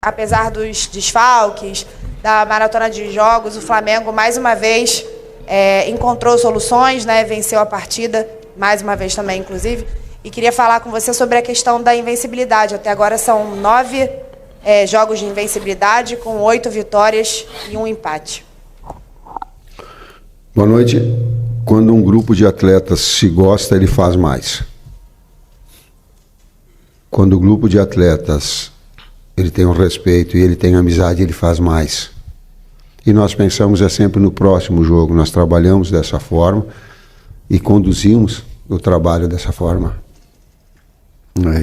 apesar dos desfalques, da maratona de jogos, o Flamengo, mais uma vez, encontrou soluções, né? Venceu a partida, mais uma vez também, inclusive. E queria falar com você sobre a questão da invencibilidade. Até agora são 9 jogos de invencibilidade, com 8 vitórias e 1 empate. Boa noite. Quando um grupo de atletas se gosta, ele faz mais. Quando o grupo de atletas ele tem um respeito e ele tem amizade, ele faz mais. E nós pensamos sempre no próximo jogo. Nós trabalhamos dessa forma e conduzimos o trabalho dessa forma,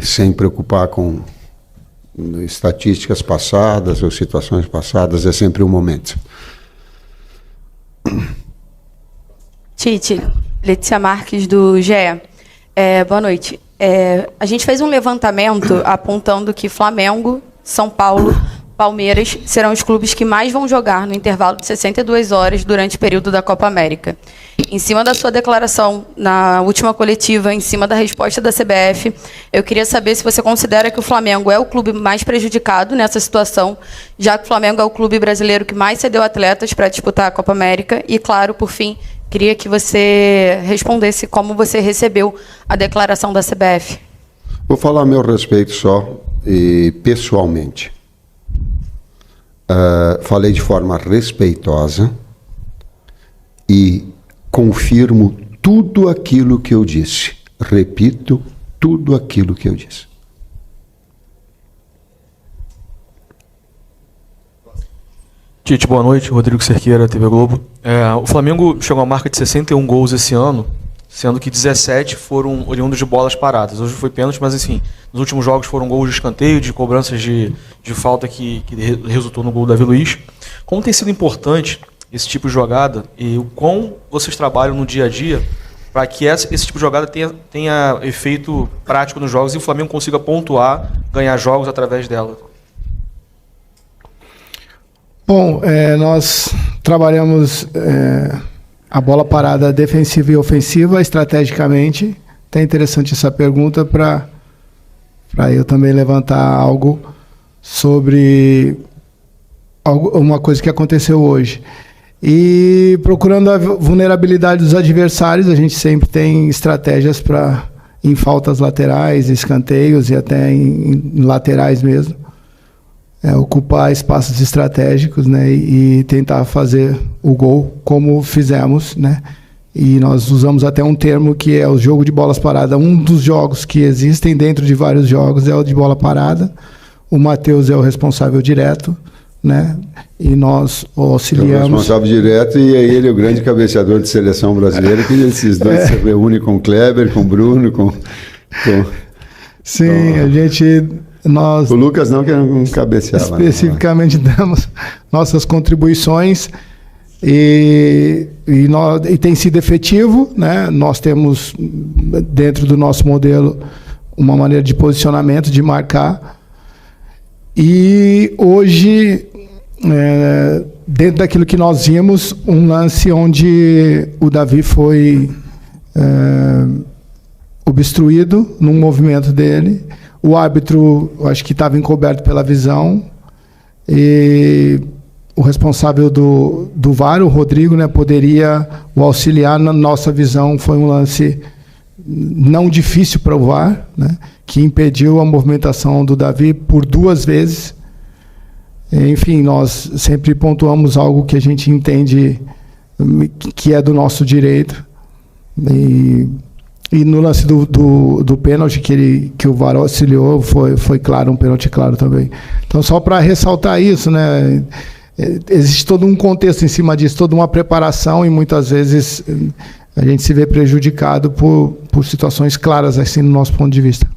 sem preocupar com estatísticas passadas ou situações passadas. É sempre um momento. Tite, Letícia Marques, do GE. Boa noite. A gente fez um levantamento apontando que Flamengo, São Paulo, Palmeiras serão os clubes que mais vão jogar no intervalo de 62 horas durante o período da Copa América. Em cima da sua declaração na última coletiva, em cima da resposta da CBF, eu queria saber se você considera que o Flamengo é o clube mais prejudicado nessa situação, já que o Flamengo é o clube brasileiro que mais cedeu atletas para disputar a Copa América. E, claro, por fim, queria que você respondesse como você recebeu a declaração da CBF. Vou falar a meu respeito só, pessoalmente. Falei de forma respeitosa e confirmo tudo aquilo que eu disse. Repito tudo aquilo que eu disse. Tite, boa noite. Rodrigo Cerqueira, TV Globo. O Flamengo chegou à marca de 61 gols esse ano, sendo que 17 foram oriundos de bolas paradas. Hoje foi pênalti, mas enfim, nos últimos jogos foram gols de escanteio, de cobranças de falta que resultou no gol do Davi Luiz. Como tem sido importante esse tipo de jogada e o quão vocês trabalham no dia a dia para que esse tipo de jogada tenha efeito prático nos jogos e o Flamengo consiga pontuar, ganhar jogos através dela? Bom, nós trabalhamos a bola parada defensiva e ofensiva estrategicamente. Até interessante essa pergunta para eu também levantar algo sobre uma coisa que aconteceu hoje. E procurando a vulnerabilidade dos adversários, a gente sempre tem estratégias em faltas laterais, escanteios e até em laterais mesmo. Ocupar espaços estratégicos, né, e tentar fazer o gol como fizemos, né? E nós usamos até um termo que é o jogo de bolas paradas. Um dos jogos que existem dentro de vários jogos é o de bola parada. O Matheus é o responsável direto, né? E nós auxiliamos. É o responsável direto e é ele o grande cabeceador de seleção brasileira, que esses dois se reúnem com o Kleber, com o Bruno, com... Sim, a gente... O Lucas não, que não cabeceava. Especificamente damos nossas contribuições e tem sido efetivo, né? Nós temos, dentro do nosso modelo, uma maneira de posicionamento, de marcar. E hoje, dentro daquilo que nós vimos, um lance onde o Davi foi obstruído num movimento dele. O árbitro, acho que estava encoberto pela visão, e o responsável do VAR, o Rodrigo, né, poderia o auxiliar. Na nossa visão, foi um lance não difícil para o VAR, né, que impediu a movimentação do Davi por 2 vezes. Enfim, nós sempre pontuamos algo que a gente entende que é do nosso direito. E no lance do pênalti que o VAR auxiliou, foi claro, um pênalti claro também. Então, só para ressaltar isso, né, existe todo um contexto em cima disso, toda uma preparação, e muitas vezes a gente se vê prejudicado por situações claras, assim, no nosso ponto de vista.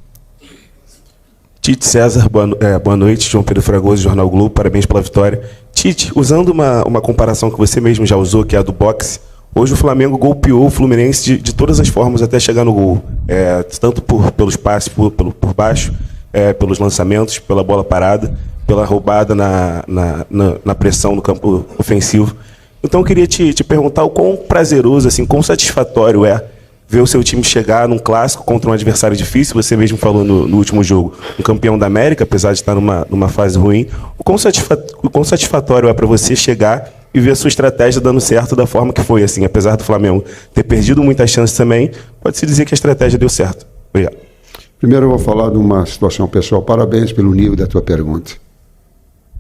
Tite César, boa noite. João Pedro Fragoso, Jornal Globo, parabéns pela vitória. Tite, usando uma comparação que você mesmo já usou, que é a do boxe, hoje o Flamengo golpeou o Fluminense de todas as formas até chegar no gol. Tanto pelos passes por baixo, pelos lançamentos, pela bola parada, pela roubada na pressão no campo ofensivo. Então eu queria te perguntar o quão prazeroso, assim, quão satisfatório é ver o seu time chegar num clássico contra um adversário difícil, você mesmo falou no último jogo, um campeão da América, apesar de estar numa fase ruim. O quão satisfatório é para você chegar e ver a sua estratégia dando certo da forma que foi, assim, apesar do Flamengo ter perdido muitas chances também, pode-se dizer que a estratégia deu certo. Obrigado. Primeiro eu vou falar de uma situação pessoal. Parabéns pelo nível da tua pergunta.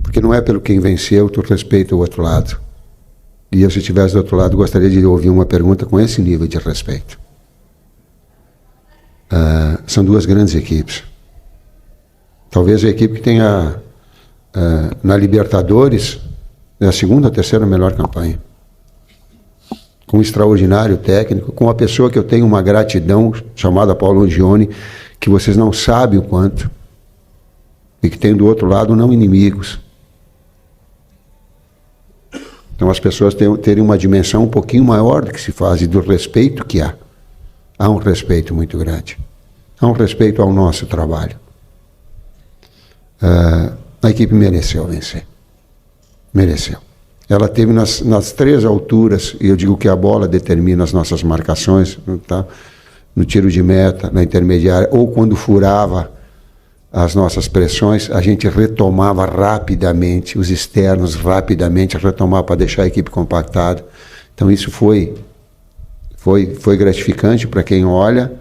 Porque não é pelo quem venceu, tu respeita o outro lado. E eu, se estivesse do outro lado, gostaria de ouvir uma pergunta com esse nível de respeito. São duas grandes equipes. Talvez a equipe que tenha na Libertadores a segunda ou terceira melhor campanha. Com um extraordinário técnico, com uma pessoa que eu tenho uma gratidão, chamada Paulo Angione, que vocês não sabem o quanto, e que tem do outro lado não inimigos. Então as pessoas terem uma dimensão um pouquinho maior do que se faz e do respeito que há. Há um respeito muito grande. Há um respeito ao nosso trabalho. A equipe mereceu vencer. Mereceu. Ela teve nas três alturas, e eu digo que a bola determina as nossas marcações, tá? No tiro de meta, na intermediária, ou quando furava as nossas pressões, a gente retomava rapidamente, os externos rapidamente retomava para deixar a equipe compactada. Então isso foi gratificante para quem olha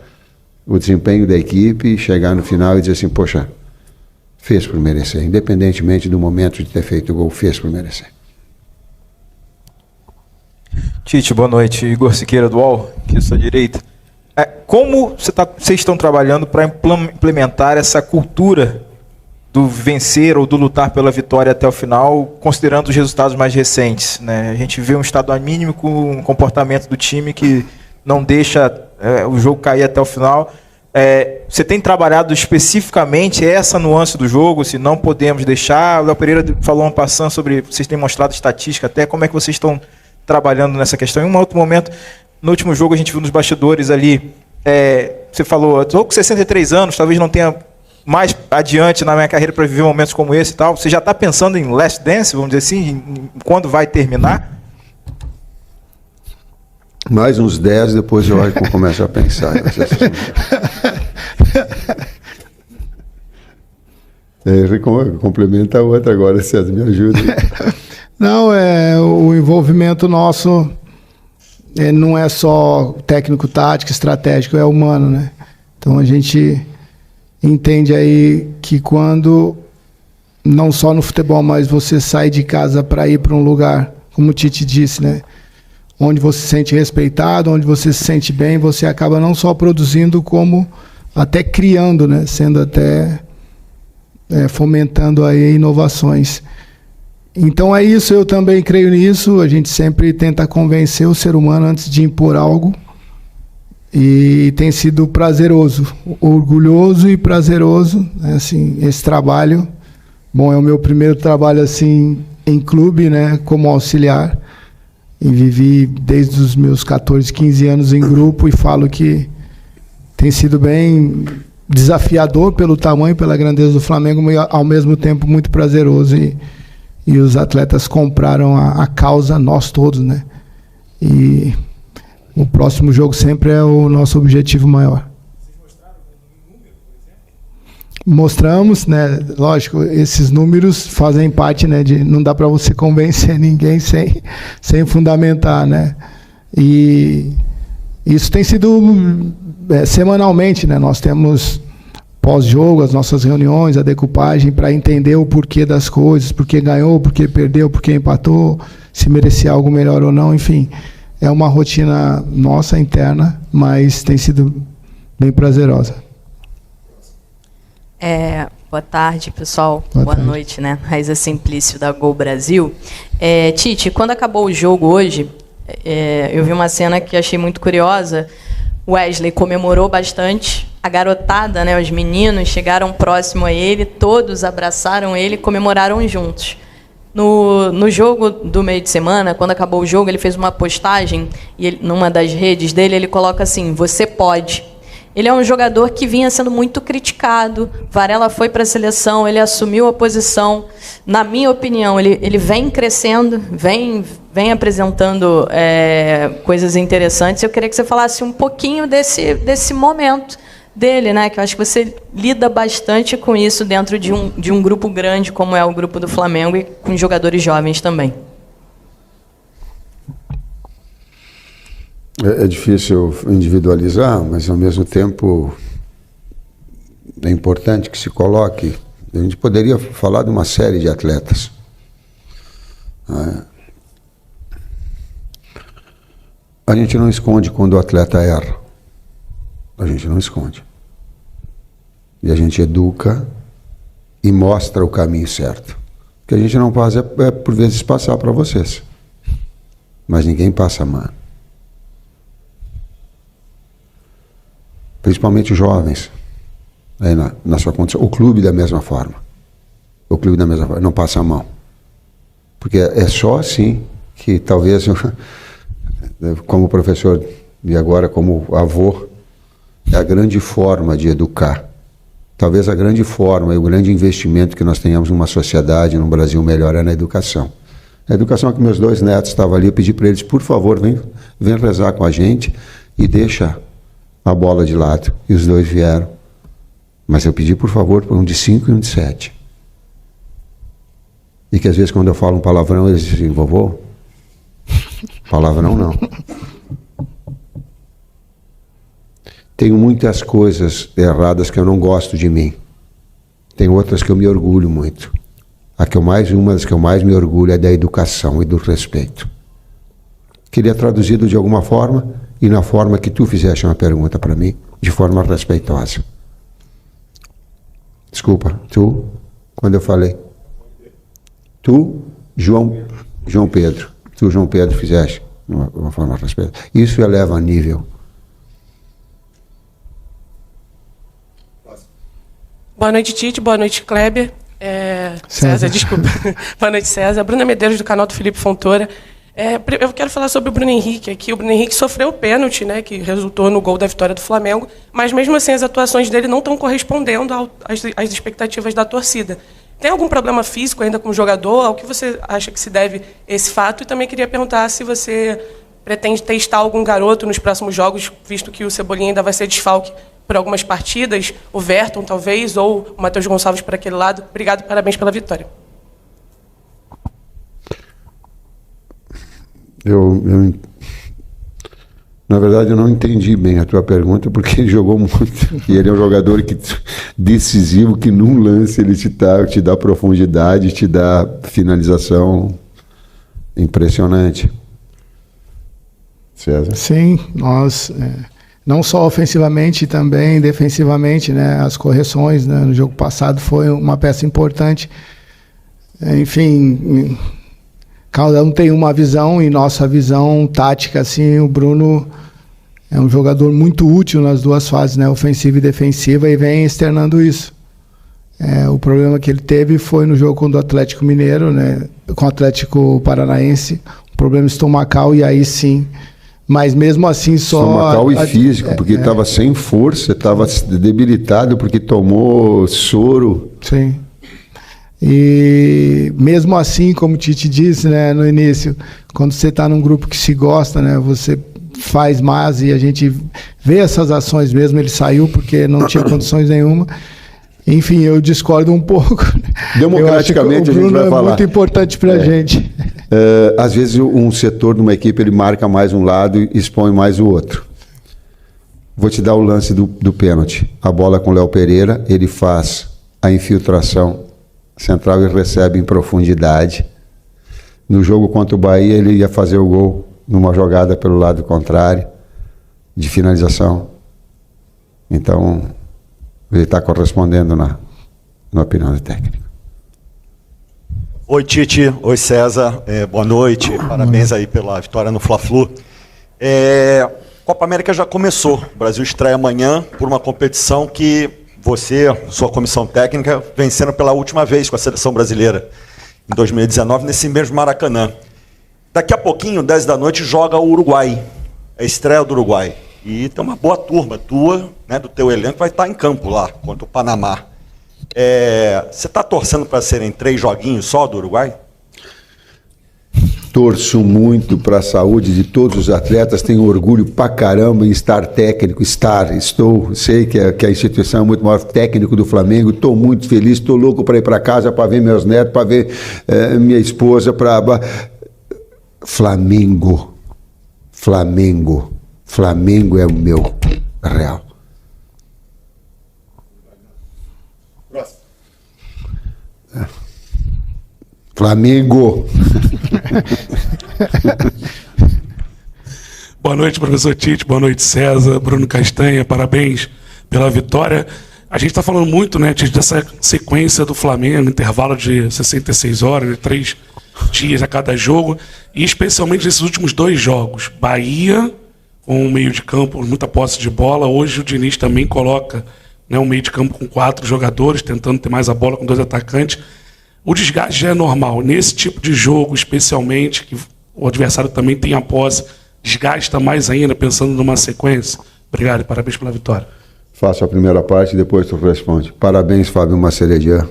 o desempenho da equipe e chegar no final e dizer assim, poxa, fez por merecer, independentemente do momento de ter feito o gol, fez por merecer. Tite, boa noite. Igor Siqueira do UOL, aqui à sua direita. Como vocês estão trabalhando para implementar essa cultura do vencer ou do lutar pela vitória até o final, considerando os resultados mais recentes, né? A gente vê um estado anímico, um comportamento do time que não deixa o jogo cair até o final. Você tem trabalhado especificamente essa nuance do jogo, se não podemos deixar? O Léo Pereira falou um passando sobre, vocês têm mostrado estatística até, como é que vocês estão trabalhando nessa questão? Em um outro momento, no último jogo a gente viu nos bastidores ali, você falou, estou com 63 anos, talvez não tenha mais adiante na minha carreira para viver momentos como esse e tal. Você já está pensando em Last Dance, vamos dizer assim, em quando vai terminar? Mais uns 10, depois eu acho que eu começo a pensar. Complementa a outra agora, César, me ajuda. Não, o envolvimento nosso não é só técnico, tático, estratégico, é humano, né? Então a gente entende aí que quando, não só no futebol, mas você sai de casa para ir para um lugar, como o Tite disse, né? Onde você se sente respeitado, onde você se sente bem, você acaba não só produzindo, como até criando, né? Sendo até fomentando aí inovações. Então é isso, eu também creio nisso. A gente sempre tenta convencer o ser humano antes de impor algo. E tem sido prazeroso, orgulhoso e prazeroso, né? Assim, esse trabalho. Bom, é o meu primeiro trabalho assim em clube, né? Como auxiliar. E vivi desde os meus 14, 15 anos em grupo e falo que tem sido bem desafiador pelo tamanho, pela grandeza do Flamengo, mas ao mesmo tempo muito prazeroso. E os atletas compraram a causa, nós todos, né? E o próximo jogo sempre é o nosso objetivo maior. Vocês mostraram um número, por exemplo? Mostramos, né? Lógico, esses números fazem parte, né? Não dá para você convencer ninguém sem fundamentar, né? E isso tem sido semanalmente, né? Nós temos pós-jogo, as nossas reuniões, a decupagem, para entender o porquê das coisas, por que ganhou, por que perdeu, por que empatou, se merecia algo melhor ou não, enfim. É uma rotina nossa, interna, mas tem sido bem prazerosa. Boa tarde, pessoal. Boa noite, né? Raíza Simplício, da Gol Brasil. Tite, quando acabou o jogo hoje, eu vi uma cena que achei muito curiosa. Wesley comemorou bastante. A garotada, né, os meninos, chegaram próximo a ele, todos abraçaram ele e comemoraram juntos. No jogo do meio de semana, quando acabou o jogo, ele fez uma postagem, e numa das redes dele, ele coloca assim, você pode. ele é um jogador que vinha sendo muito criticado. Varela foi para a seleção, ele assumiu a posição. Na minha opinião, ele vem crescendo, vem apresentando coisas interessantes. Eu queria que você falasse um pouquinho desse momento dele, né? Que eu acho que você lida bastante com isso dentro de um grupo grande, como é o grupo do Flamengo, e com jogadores jovens também. É difícil individualizar, mas ao mesmo tempo é importante que se coloque. A gente poderia falar de uma série de atletas. A gente não esconde quando o atleta erra. A gente não esconde. E a gente educa e mostra o caminho certo. O que a gente não faz é por vezes passar para vocês. Mas ninguém passa a mão. Principalmente os jovens, aí na sua condição. O clube da mesma forma. O clube da mesma forma, não passa a mão. Porque é só assim que talvez, como professor e agora como avô, é a grande forma de educar. Talvez a grande forma e o grande investimento que nós tenhamos numa sociedade, num Brasil melhor, é na educação. A educação que meus 2 netos estavam ali, eu pedi para eles, por favor, vem rezar com a gente e deixa a bola de lado, e os 2 vieram. Mas eu pedi, por favor, um de 5 e um de 7. E que às vezes quando eu falo um palavrão, eles dizem, vovô, palavrão não. Tenho muitas coisas erradas que eu não gosto de mim. Tem outras que eu me orgulho muito. Uma das que eu mais me orgulho é da educação e do respeito. Queria traduzido de alguma forma, e na forma que tu fizeste uma pergunta para mim, de forma respeitosa. Desculpa, tu, quando eu falei. Tu, João Pedro. Tu, João Pedro, fizeste uma forma respeitosa. Isso eleva a nível. Boa noite, Tite. Boa noite, Kleber. César, desculpa. Boa noite, César. Bruna Medeiros, do canal do Felipe Fontoura. Eu quero falar sobre o Bruno Henrique aqui. O Bruno Henrique sofreu o pênalti, né, que resultou no gol da vitória do Flamengo, mas mesmo assim as atuações dele não estão correspondendo às expectativas da torcida. Tem algum problema físico ainda com o jogador? Ao que você acha que se deve esse fato? E também queria perguntar se você pretende testar algum garoto nos próximos jogos, visto que o Cebolinha ainda vai ser desfalque por algumas partidas, o Verton talvez, ou o Matheus Gonçalves por aquele lado. Obrigado, parabéns pela vitória. Na verdade, eu não entendi bem a tua pergunta, porque ele jogou muito. E ele é um jogador decisivo, que num lance ele te dá profundidade, te dá finalização impressionante. César? Sim, nós, não só ofensivamente, também defensivamente, né, as correções, né, no jogo passado foi uma peça importante. Enfim, cada um tem uma visão, e nossa visão tática, assim, o Bruno é um jogador muito útil nas duas fases, né, ofensiva e defensiva, e vem externando isso. O problema que ele teve foi no jogo contra o Atlético Mineiro, né, com o Atlético Paranaense, um problema estomacal, e aí sim, mas mesmo assim só... Estomacal e físico, porque estava sem força, estava debilitado porque tomou soro. Sim. E mesmo assim, como o Tite disse, né, no início, quando você está num grupo que se gosta, né, você faz mais, e a gente vê essas ações mesmo. Ele saiu porque não tinha condições nenhuma. Enfim, eu discordo um pouco. Democraticamente, eu acho que o Bruno a gente vai falar. É muito importante para a gente. Às vezes um setor de uma equipe ele marca mais um lado e expõe mais o outro. Vou te dar o lance do pênalti. A bola com o Léo Pereira, ele faz a infiltração central e recebe em profundidade. No jogo contra o Bahia, ele ia fazer o gol numa jogada pelo lado contrário, de finalização. Então, ele está correspondendo na opinião do técnico. Oi, Tite. Oi, César. Boa noite. Parabéns aí pela vitória no Fla-Flu. Copa América já começou. O Brasil estreia amanhã por uma competição que você, sua comissão técnica, vencendo pela última vez com a seleção brasileira, em 2019, nesse mesmo Maracanã. Daqui a pouquinho, 10 da noite, joga o Uruguai. É a estreia do Uruguai. E tem uma boa turma tua, né, do teu elenco, vai estar em campo lá, contra o Panamá. Você está torcendo para serem 3 joguinhos só do Uruguai? Torço muito para a saúde de todos os atletas, tenho orgulho pra caramba em estar técnico, sei que a instituição é muito maior, técnico do Flamengo, estou muito feliz, estou louco para ir para casa, para ver meus netos, para ver minha esposa, Flamengo é o meu real. Flamengo. Boa noite, professor Tite. Boa noite, César. Bruno Castanha, parabéns pela vitória. A gente está falando muito, né, Tite, dessa sequência do Flamengo, intervalo de 66 horas, de 3 dias a cada jogo, e especialmente nesses últimos 2 jogos. Bahia, com um meio de campo, muita posse de bola. Hoje o Diniz também coloca, né, um meio de campo com 4 jogadores, tentando ter mais a bola com 2 atacantes. O desgaste já é normal. Nesse tipo de jogo, especialmente, que o adversário também tem a posse, desgasta mais ainda, pensando numa sequência. Obrigado e parabéns pela vitória. Faço a primeira parte e depois tu responde. Parabéns, Fábio Maceredian.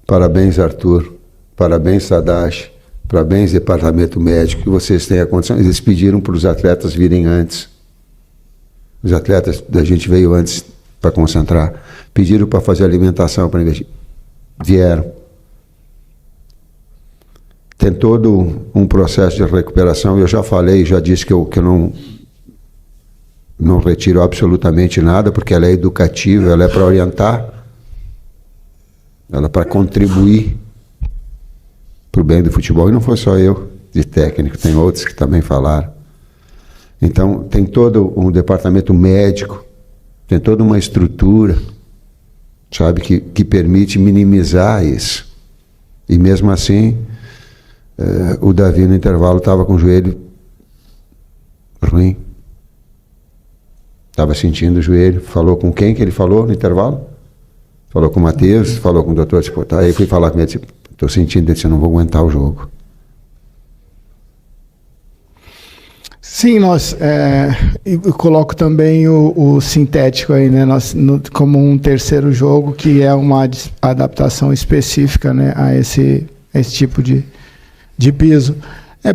Parabéns, Arthur. Parabéns, Sadashi. Parabéns, Departamento Médico, que vocês têm a condição. Eles pediram para os atletas virem antes. Os atletas da gente veio antes para concentrar. Pediram para fazer alimentação para investir. Vieram. Tem todo um processo de recuperação. Eu já falei, já disse que eu não retiro absolutamente nada, porque ela é educativa, ela é para orientar, ela é para contribuir para o bem do futebol. E não foi só eu, de técnico, tem outros que também falaram. Então, tem todo um departamento médico, tem toda uma estrutura, sabe, que permite minimizar isso. E mesmo assim, o Davi no intervalo estava com o joelho ruim. Estava sentindo o joelho. Falou com quem que ele falou no intervalo? Falou com o Matheus, falou com o doutor. Tipo, tá, aí fui falar com ele, tipo, estou sentindo, ele disse, eu não vou aguentar o jogo. Sim, eu coloco também o sintético aí, né, como um terceiro jogo, que é uma adaptação específica, né, a esse tipo de piso.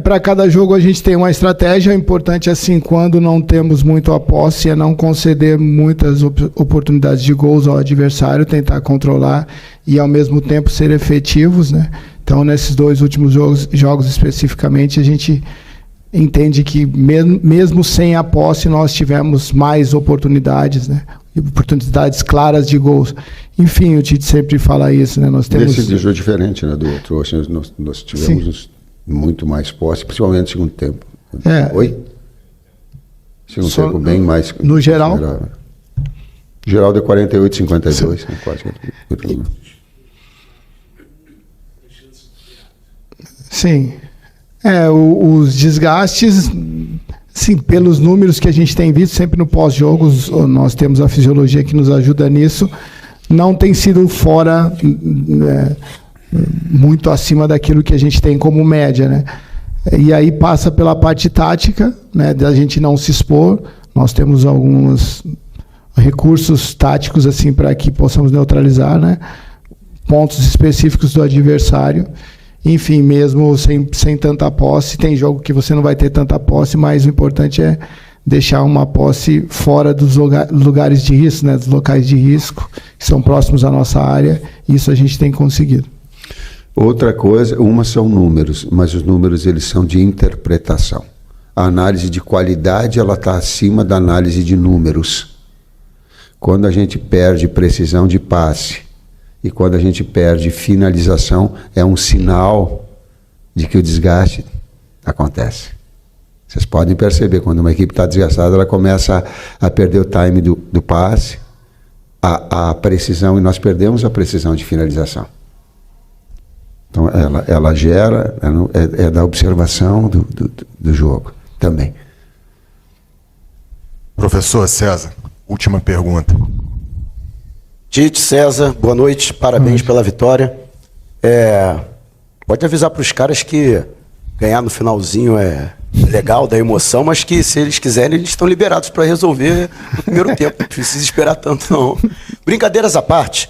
Para cada jogo a gente tem uma estratégia. É importante, assim, quando não temos muito a posse, é não conceder muitas oportunidades de gols ao adversário, tentar controlar e ao mesmo tempo ser efetivos, né? Então, nesses 2 últimos jogos especificamente, a gente entende que mesmo sem a posse nós tivemos mais oportunidades, né? Oportunidades claras de gols. Enfim, o Tite sempre fala isso, né? Nós temos... Esse jogo é diferente, né, do outro. Hoje nós tivemos muito mais posse, principalmente no segundo tempo. Oi? Segundo tempo bem mais... No geral? Geral deu 48-52. Né, quase. Sim. Os desgastes, sim, pelos números que a gente tem visto sempre no pós-jogo, nós temos a fisiologia que nos ajuda nisso, não tem sido fora, muito acima daquilo que a gente tem como média, né? E aí passa pela parte tática, né, da gente não se expor. Nós temos alguns recursos táticos assim para que possamos neutralizar, né, pontos específicos do adversário. Enfim, mesmo sem tanta posse, tem jogo que você não vai ter tanta posse, mas o importante é deixar uma posse fora dos lugares de risco, né, dos locais de risco, que são próximos à nossa área. Isso a gente tem conseguido. Outra coisa, são números, mas os números eles são de interpretação. A análise de qualidade ela está acima da análise de números. Quando a gente perde precisão de passe e quando a gente perde finalização, é um sinal de que o desgaste acontece. Vocês podem perceber, quando uma equipe está desgastada, ela começa a perder o time do passe, a precisão, e nós perdemos a precisão de finalização. Então, ela gera, é da observação do jogo também. Professor César, última pergunta. Tite, César, boa noite, parabéns pela vitória. Pode avisar para os caras que ganhar no finalzinho é legal, da emoção, mas que se eles quiserem, eles estão liberados para resolver no primeiro tempo. Não precisa esperar tanto, não. Brincadeiras à parte,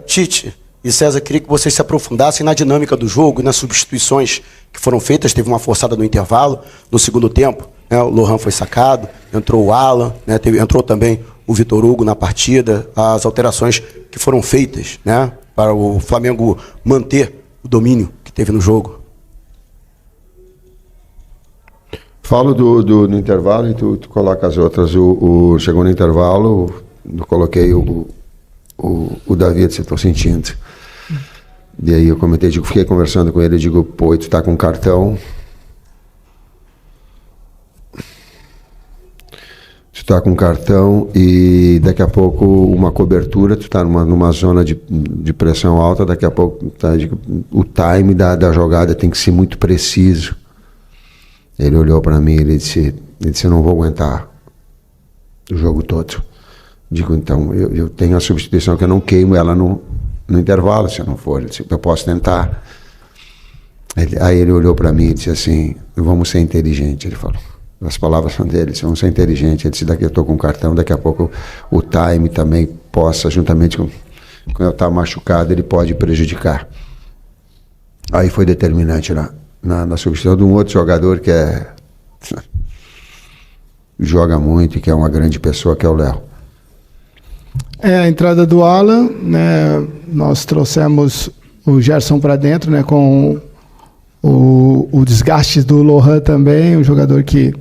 Tite e César, queria que vocês se aprofundassem na dinâmica do jogo e nas substituições que foram feitas. Teve uma forçada no intervalo, no segundo tempo, né, o Lohan foi sacado, entrou o Alan, né, entrou também o Vitor Hugo na partida, as alterações que foram feitas, né, para o Flamengo manter o domínio que teve no jogo. Falo do intervalo e tu coloca as outras. Chegou no intervalo, eu coloquei o Davi, disse, estou sentindo. E aí eu comentei, fiquei conversando com ele, digo, pô, tu tá com cartão. Tu tá com cartão e daqui a pouco uma cobertura, tu tá numa zona de pressão alta, daqui a pouco o time da jogada tem que ser muito preciso. Ele olhou para mim, ele disse, eu não vou aguentar o jogo todo. Digo, então, eu tenho a substituição que eu não queimo ela no intervalo, se eu não for. Ele disse, eu posso tentar. Aí ele olhou para mim e disse assim, vamos ser inteligentes, ele falou. As palavras são dele, vamos ser inteligentes. Ele disse, daqui eu estou com cartão, daqui a pouco o time também possa, juntamente com eu estar machucado, ele pode prejudicar. Aí foi determinante na substituição de um outro jogador que joga muito e que é uma grande pessoa, que é o Léo. A entrada do Alan, né, nós trouxemos o Gerson para dentro, né, com o desgaste do Lohan também, um jogador que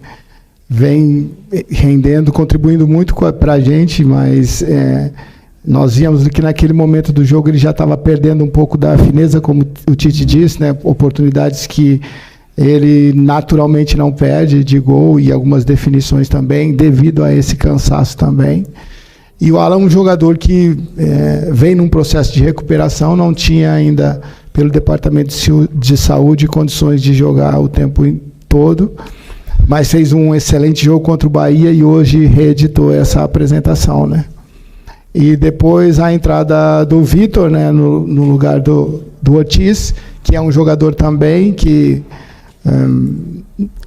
vem rendendo, contribuindo muito para a gente, mas nós víamos que naquele momento do jogo ele já estava perdendo um pouco da fineza, como o Tite disse, né, oportunidades que ele naturalmente não perde de gol e algumas definições também, devido a esse cansaço também. E o Alan é um jogador que vem num processo de recuperação, não tinha ainda, pelo Departamento de Saúde, condições de jogar o tempo todo, mas fez um excelente jogo contra o Bahia e hoje reeditou essa apresentação, né? E depois a entrada do Vitor, né, no lugar do Ortiz, que é um jogador também que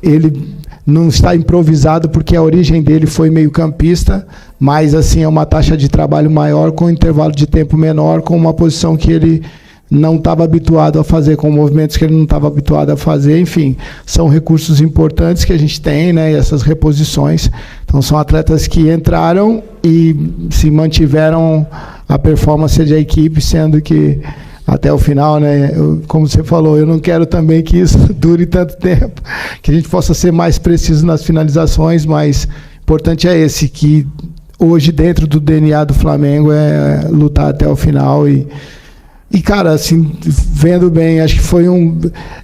ele não está improvisado, porque a origem dele foi meio campista, mas assim é uma taxa de trabalho maior, com um intervalo de tempo menor, com uma posição que ele não estava habituado a fazer, com movimentos que ele não estava habituado a fazer. Enfim, são recursos importantes que a gente tem, né, e essas reposições. Então são atletas que entraram e se mantiveram a performance da equipe, sendo que até o final, né, como você falou, eu não quero também que isso dure tanto tempo, que a gente possa ser mais preciso nas finalizações, mas o importante é esse, que hoje dentro do DNA do Flamengo é lutar até o final e cara, assim, vendo bem, acho que foi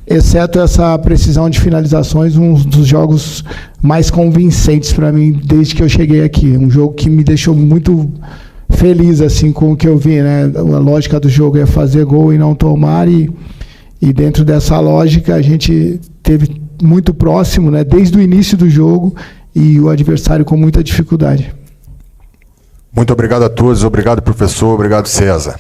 exceto essa precisão de finalizações, um dos jogos mais convincentes para mim desde que eu cheguei aqui, um jogo que me deixou muito feliz assim com o que eu vi, né? A lógica do jogo é fazer gol e não tomar, e dentro dessa lógica a gente teve muito próximo, né, desde o início do jogo, e o adversário com muita dificuldade. Muito obrigado a todos, obrigado professor, obrigado César.